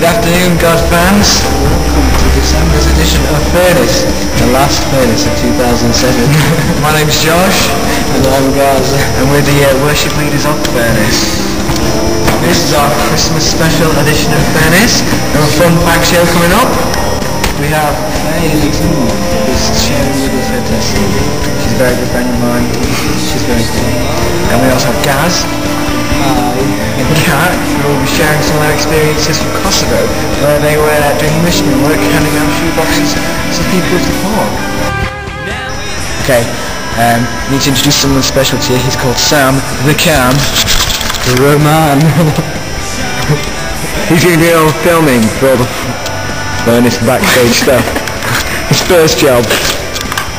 afternoon, God fans. Welcome to December's edition of Furnace, the last Furnace of 2007. My name's Josh, and I'm Gaz, and we're the worship leaders of Furnace. This is our Christmas special edition of Furnace. We have a fun pack show coming up. We have Faye who's sharing with us her testimony. She's a very good friend of mine. She's very cool. And we also have Gaz. And Kat, who will be sharing some of their experiences from Kosovo, where they were doing missionary work, handing out shoeboxes to people of the poor. Okay, need to introduce someone special to you. He's called Sam the Cam Roman. He's going to do all the filming for all the Furnace backstage stuff. His first job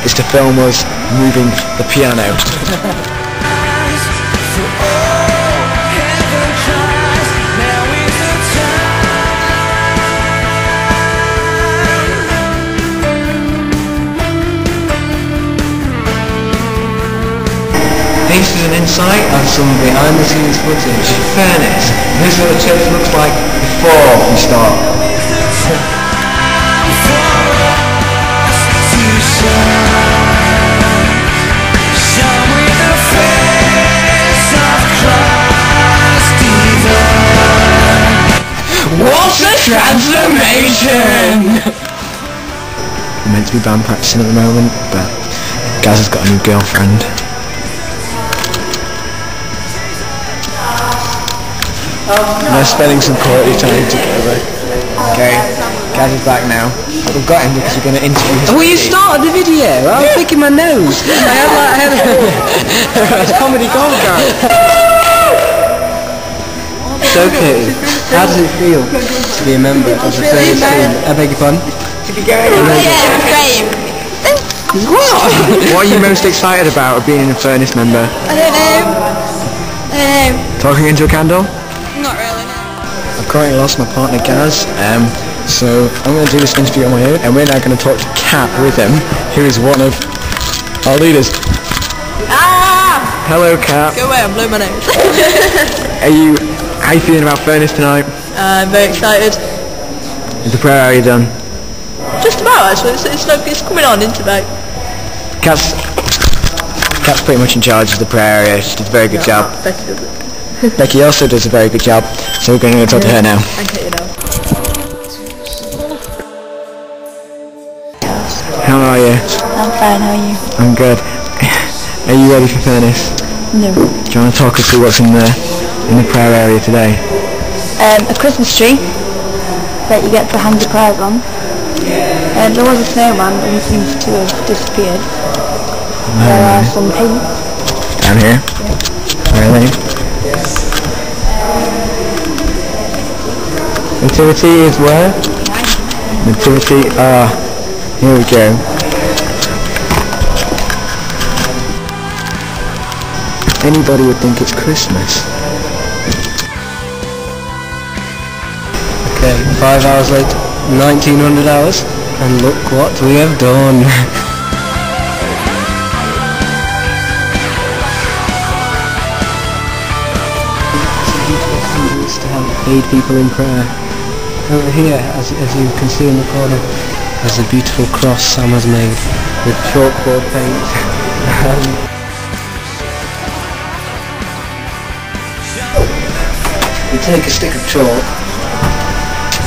is to film us moving the piano. This is an insight on some behind the scenes footage. Furnace. This is what the church looks like before we start. What's a transformation? We're meant to be band practicing at the moment, but Gaz has got a new girlfriend. And they're spending some quality time together. Okay, Gaz is back now. We've got him because we're going to interview his... Well, you started the video. I was picking my nose. I had it's comedy gold, guys. So, Katie, how does it feel to be a member of the Furnace team? I beg your pardon? Yeah, great. What are you most excited about being a Furnace member? I don't know. Talking into a candle? Not really. I've currently lost my partner Gaz, so I'm going to do this interview on my own, and we're now going to talk to Kat with him, who is one of our leaders. Ah! Hello, Kat. Go away, I'm blowing my nose. How are you feeling about Furnace tonight? I'm very excited. Is the prayer area done? Just about, actually. It's coming on into about. Kat's pretty much in charge of the prayer area. She does a very good job. Becky also does a very good job, so we're going to go talk to her now. Okay, you know. How are you? I'm fine, how are you? I'm good. Are you ready for Furnace? No. Do you want to talk us through what's in the prayer area today? A Christmas tree that you get to hang your prayers on. There was a snowman, but he seems to have disappeared. There are some paints. Down here? Really? Nativity is where? Nativity, here we go. Anybody would think it's Christmas. Okay, 5 hours later, 1900 hours, and look what we have done. To help aid people in prayer. Over here, as you can see in the corner, there's a beautiful cross Sam has made with chalkboard paint. You take a stick of chalk,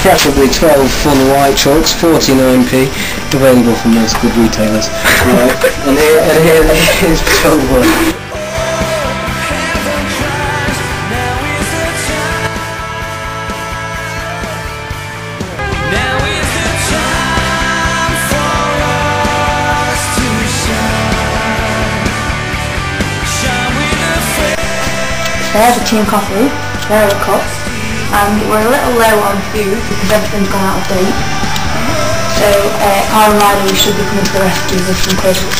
preferably 12 full white chalks, 49p, available from most good retailers. Right, and here is chalkboard. There's a tea and coffee, there are the cups, and we're a little low on food because everything's gone out of date. So Kyle Riley should be coming to the rescue with some crisps.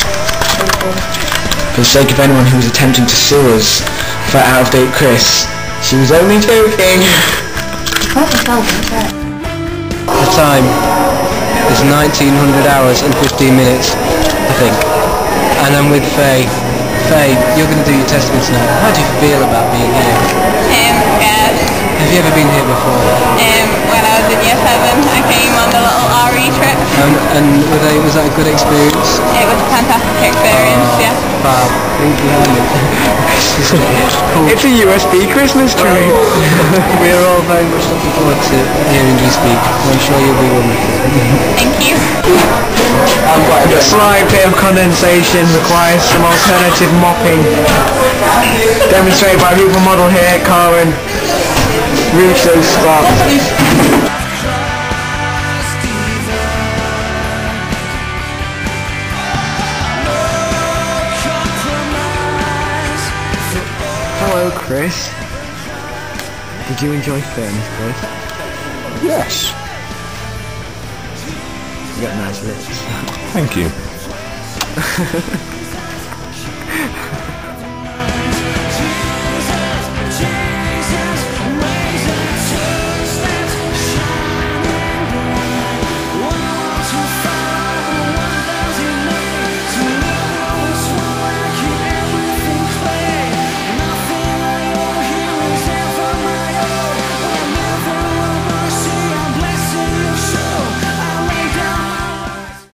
For the sake of anyone who was attempting to sue us for out-of-date crisps, she was only joking. The time is 1900 hours and 15 minutes, I think. And I'm with Faye. Faye, you're going to do your testaments now. How do you feel about being here? Yeah. Have you ever been here before? When I was in year 7. I came on the little RE trip. And was that a good experience? It was a fantastic experience, yeah. Fab. Who's behind it? It's a USB Christmas tree. We're all very much looking forward to hearing you speak. I'm sure you'll be wonderful. Thank you. A slight bit of condensation requires some alternative mopping. Demonstrated by people model here, Karen. Reach those spots. Hello, Chris. Did you enjoy Furnace, Chris? Yes. You got nice lips. Thank you.